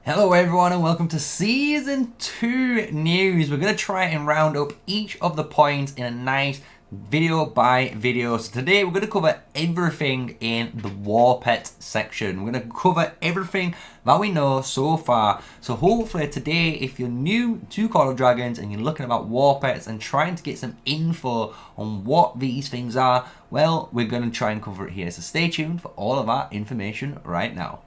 Hello everyone and welcome to Season 2 news. We're going to try and round up each of the points in a nice video by video. So today we're going to cover everything in the Warpet section. We're going to cover everything that we know so far. So hopefully today, if you're new to Call of Dragons and you're looking about Warpets and trying to get some info on what these things are, well, we're going to try and cover it here. So stay tuned for all of that information right now.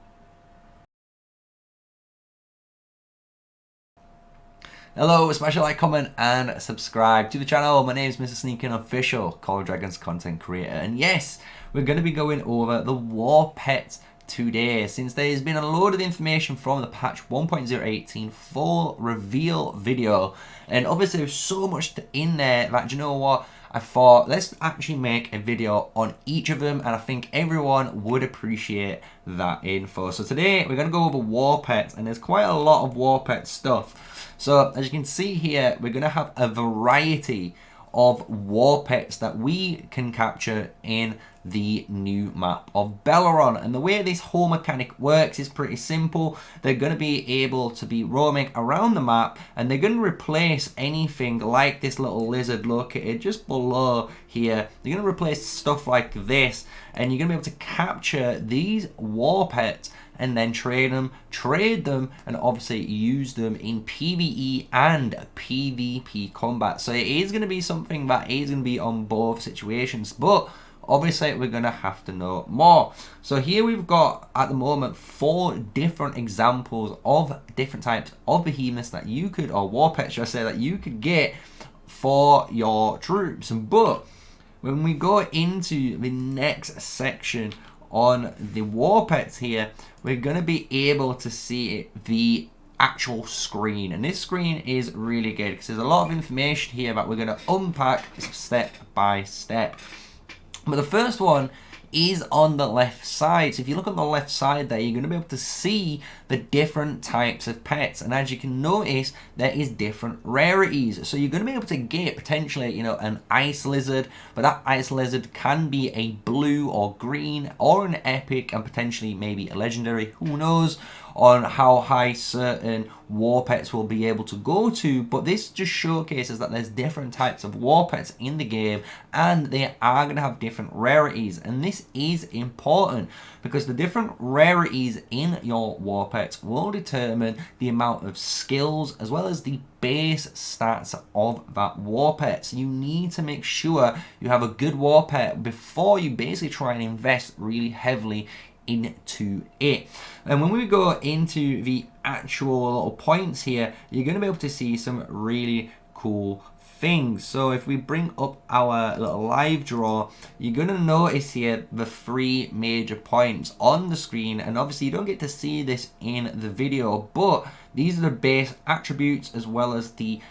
Hello, smash a like, comment, and subscribe to the channel. My name is MrSneakyy, official Call of Dragons content creator. And yes, we're going to be going over the Warpets today, since there's been a load of information from the patch 1.018 full reveal video. And obviously there's so much in there that, you know what, I thought let's actually make a video on each of them, and I think everyone would appreciate that info. So today we're going to go over Warpets, and there's quite a lot of Warpet stuff. So as you can see here, we're going to have a variety of Warpets that we can capture in the new map of Belleron. And the way this whole mechanic works is pretty simple. They're going to be able to be roaming around the map, and they're going to replace anything like this little lizard located just below here. They're going to replace stuff like this, and you're going to be able to capture these Warpets and then trade them, and obviously use them in PvE and PvP combat. So it is going to be something that is going to be on both situations, but obviously we're going to have to know more. So here we've got at the moment 4 different examples of different types of behemoths that you could, or Warpets should I say, that you could get for your troops. But when we go into the next section on the Warpets here, we're going to be able to see the actual screen, and this screen is really good because there's a lot of information here that we're going to unpack step by step. But the first one is on the left side. So if you look on the left side there, you're going to be able to see the different types of pets, and as you can notice, there is different rarities. So you're going to be able to get potentially, you know, an ice lizard, but that ice lizard can be a blue or green or an epic, and potentially maybe a legendary, who knows on how high certain Warpets will be able to go to. But this just showcases that there's different types of Warpets in the game, and they are going to have different rarities. And this is important because the different rarities in your Warpets will determine the amount of skills as well as the base stats of that Warpet. So you need to make sure you have a good Warpet before you basically try and invest really heavily into it. And when we go into the actual little points here, you're going to be able to see some really cool things. So if we bring up our little live draw, you're going to notice here the 3 major points on the screen, and obviously you don't get to see this in the video, but these are the base attributes as well as the,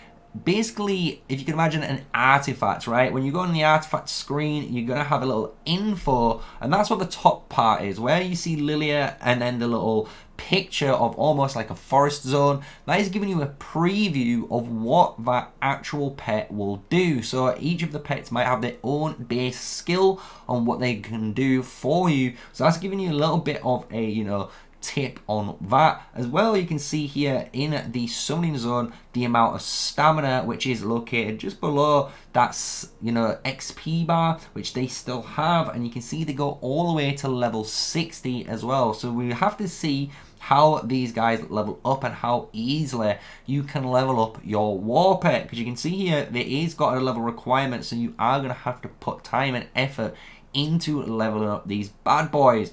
basically, if you can imagine an artifact, right? When you go on the artifact screen, you're going to have a little info, and that's what the top part is, where you see Lilia and then the little picture of almost like a forest zone. That is giving you a preview of what that actual pet will do. So each of the pets might have their own base skill on what they can do for you. So that's giving you a little bit of a, you know, tip on that. As well, you can see here in the summoning zone the amount of stamina, which is located just below that, you know, XP bar, which they still have, and you can see they go all the way to level 60 as well. So we have to see how these guys level up and how easily you can level up your Warpet, because you can see here there is got a level requirement, so you are going to have to put time and effort into leveling up these bad boys.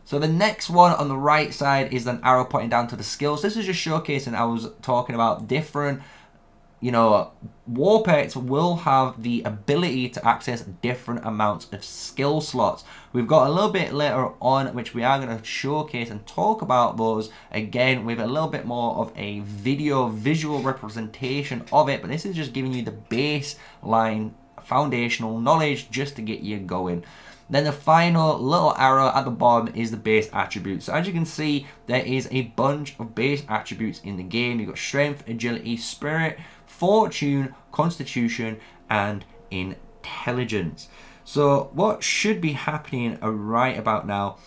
So the next one on the right side is an arrow pointing down to the skills. This is just showcasing, I was talking about different, you know, Warpets will have the ability to access different amounts of skill slots. We've got a little bit later on which we are going to showcase and talk about those again with a little bit more of a visual representation of it, but this is just giving you the baseline foundational knowledge just to get you going. Then the final little arrow at the bottom is the base attributes. So as you can see, there is a bunch of base attributes in the game. You've got strength, agility, spirit, fortune, constitution, and intelligence. So what should be happening right about now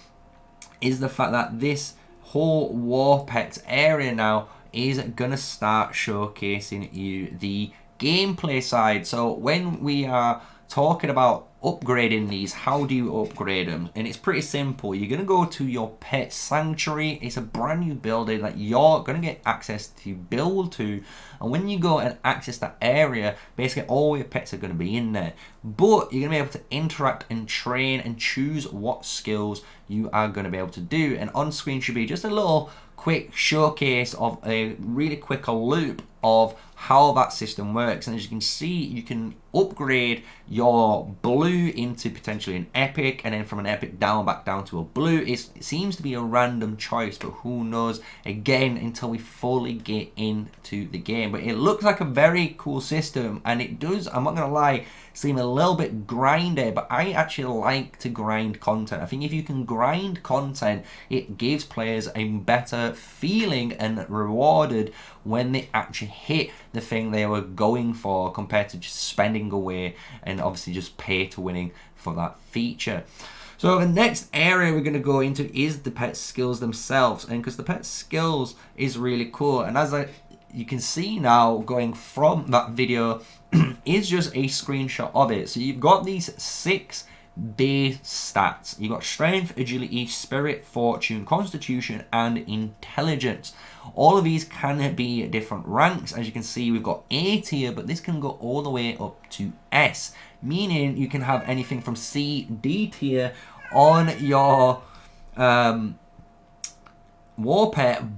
is the fact that this whole Warpets area now is gonna start showcasing you the gameplay side. So when we are talking about upgrading these, how do you upgrade them? And it's pretty simple. You're gonna go to your pet sanctuary. It's a brand new building that you're gonna get access to build to, and when you go and access that area, basically all your pets are gonna be in there, but you're gonna be able to interact and train and choose what skills you are gonna be able to do. And on screen should be just a little quick showcase of a really quick loop of how that system works. And as you can see, you can upgrade your blue into potentially an epic, and then from an epic back down to a blue. It seems to be a random choice, but who knows, again, until we fully get into the game. But it looks like a very cool system, and it does, I'm not gonna lie, seem a little bit grindy, but I actually like to grind content. I think if you can grind content, it gives players a better feeling and rewarded when they actually hit the thing they were going for, compared to just spending away and obviously just pay to winning for that feature. So the next area we're going to go into is the pet skills themselves, and because the pet skills is really cool, and as you can see now, going from that video is just a screenshot of it. So you've got these 6 base stats. You've got strength, agility, spirit, fortune, constitution, and intelligence. All of these can be different ranks. As you can see, we've got A tier, but this can go all the way up to S, meaning you can have anything from C, D tier on your Warpet,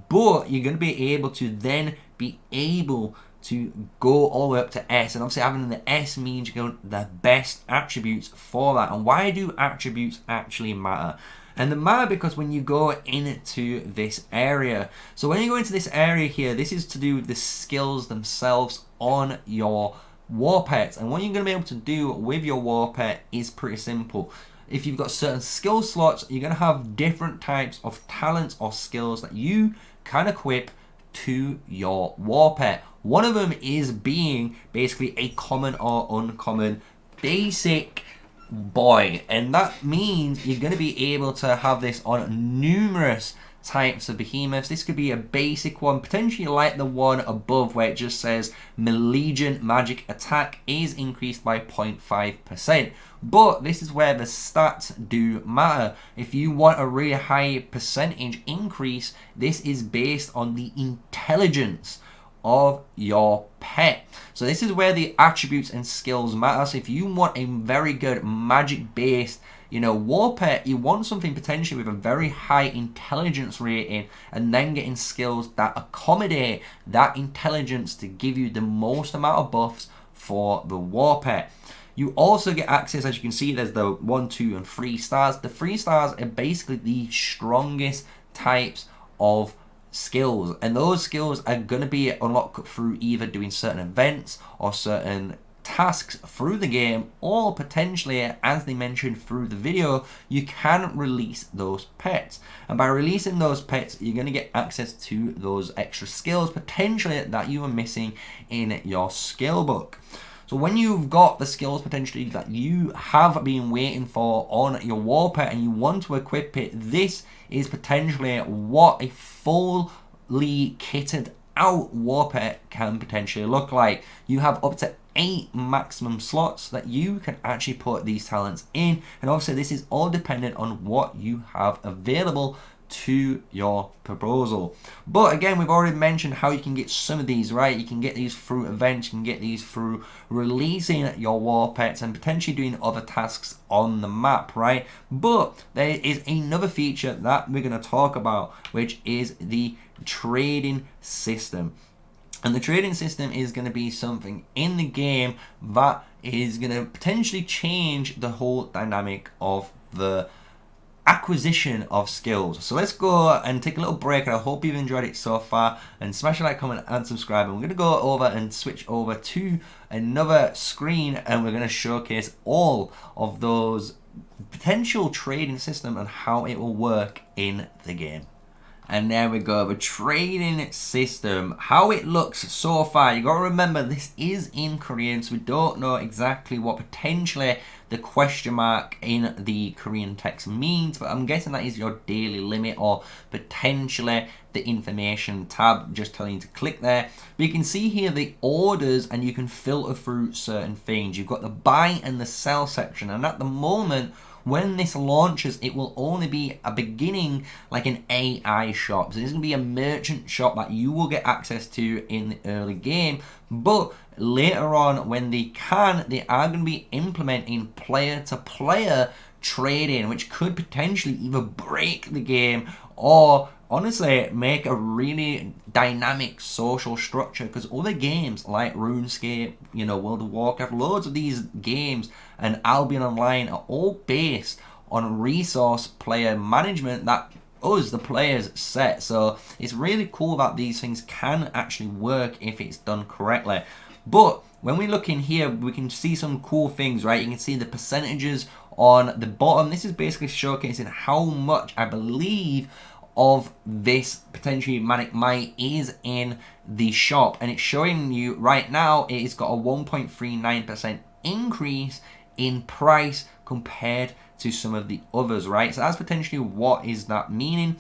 but you're going to be able to then be able to go all the way up to S, and obviously having the S means you get the best attributes for that. And why do attributes actually matter? And they matter because when you go into this area, so when you go into this area here, this is to do with the skills themselves on your Warpets, and what you're going to be able to do with your Warpet is pretty simple. If you've got certain skill slots, you're going to have different types of talents or skills that you can equip to your Warpet. One of them is being basically a common or uncommon basic boy, and that means you're going to be able to have this on numerous types of behemoths. This could be a basic one, potentially like the one above where it just says Malegion magic attack is increased by 0.5%. But this is where the stats do matter. If you want a really high percentage increase, this is based on the intelligence of your pet. So this is where the attributes and skills matter. So if you want a very good magic based, Warpet, you want something potentially with a very high intelligence rating, and then getting skills that accommodate that intelligence to give you the most amount of buffs for the Warpet. You also get access, as you can see, there's the 1, 2, and 3 stars. The 3 stars are basically the strongest types of skills, and those skills are going to be unlocked through either doing certain events or certain tasks through the game, or potentially, as they mentioned through the video, you can release those pets, and by releasing those pets you're going to get access to those extra skills potentially that you are missing in your skill book. So when you've got the skills potentially that you have been waiting for on your Warpet and you want to equip it, this is potentially what a fully kitted out Warpet can potentially look like. You have up to 8 maximum slots that you can actually put these talents in, and obviously this is all dependent on what you have available to your proposal. But again, we've already mentioned how you can get some of these, right? You can get these through events, you can get these through releasing your Warpets and potentially doing other tasks on the map, right? But there is another feature that we're going to talk about, which is the trading system. And the trading system is going to be something in the game that is going to potentially change the whole dynamic of the acquisition of skills. So let's go and take a little break, and I hope you've enjoyed it so far, and smash a like, comment, and subscribe. And we're going to go over and switch over to another screen, and we're going to showcase all of those potential trading system and how it will work in the game. And there we go, the trading system. How it looks so far, you got to remember this is in Korean, so we don't know exactly what potentially the question mark in the Korean text means, but I'm guessing that is your daily limit or potentially the information tab, just telling you to click there. But you can see here the orders and you can filter through certain things. You've got the buy and the sell section, and at the moment, when this launches, it will only be a beginning, like an AI shop. So this is going to be a merchant shop that you will get access to in the early game. But later on, when they are going to be implementing player-to-player trading, which could potentially either break the game or honestly make a really dynamic social structure, because other games like RuneScape, you know, World of Warcraft, loads of these games and Albion Online are all based on resource player management that us, the players, set. So it's really cool that these things can actually work if it's done correctly. But when we look in here, we can see some cool things, right? You can see the percentages on the bottom. This is basically showcasing how much, I believe, of this potentially Manic Might is in the shop, and it's showing you right now it's got a 1.39% increase in price compared to some of the others, right? So that's potentially what is that meaning.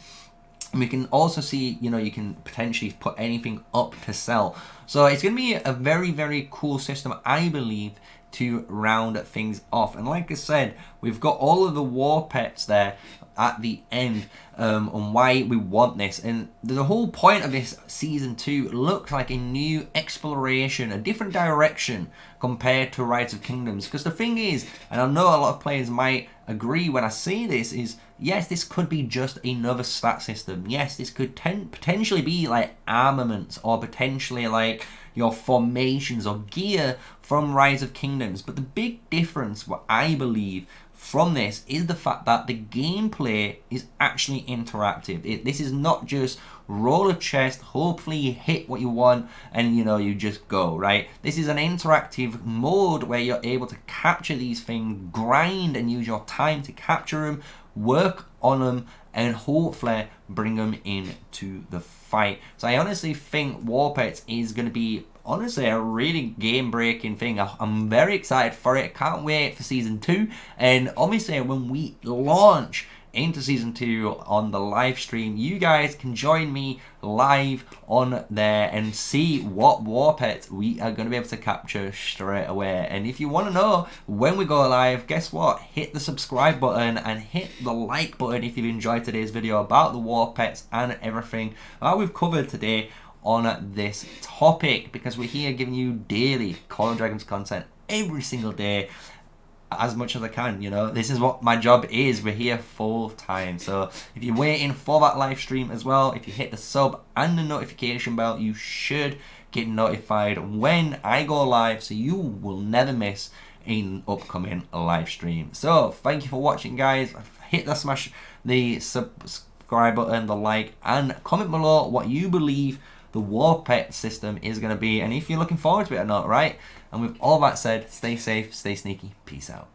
And we can also see, you know, you can potentially put anything up to sell. So it's going to be a very, very cool system, I believe, to round things off. And like I said, we've got all of the Warpets there at the end on why we want this. And the whole point of this season 2 looks like a new exploration, a different direction compared to Rise of Kingdoms. Because the thing is, and I know a lot of players might agree when I say this, is yes, this could be just another stat system. Yes, this could potentially be like armaments, or potentially like your formations or gear from Rise of Kingdoms. But the big difference, what I believe, from this is the fact that the gameplay is actually interactive. This is not just roll a chest, hopefully you hit what you want, and you know, you just go, right? This is an interactive mode where you're able to capture these things, grind and use your time to capture them, work on them, and hopefully bring them into the fight. So I honestly think Warpets is going to be honestly a really game-breaking thing. I'm very excited for it. Can't wait for season 2. And obviously when we launch into season 2 on the live stream, you guys can join me live on there and see what Warpets we are going to be able to capture straight away. And if you want to know when we go live, guess what? Hit the subscribe button and hit the like button if you've enjoyed today's video about the Warpets and everything that we've covered today on this topic, because we're here giving you daily Call of Dragons content every single day, as much as I can. You know, this is what my job is. We're here full time. So if you're waiting for that live stream as well, if you hit the sub and the notification bell, you should get notified when I go live, so you will never miss an upcoming live stream. So thank you for watching, guys. Hit the smash the subscribe button, the like, and comment below what you believe the Warpet system is going to be, and if you're looking forward to it or not, right? And with all that said, stay safe, stay sneaky, peace out.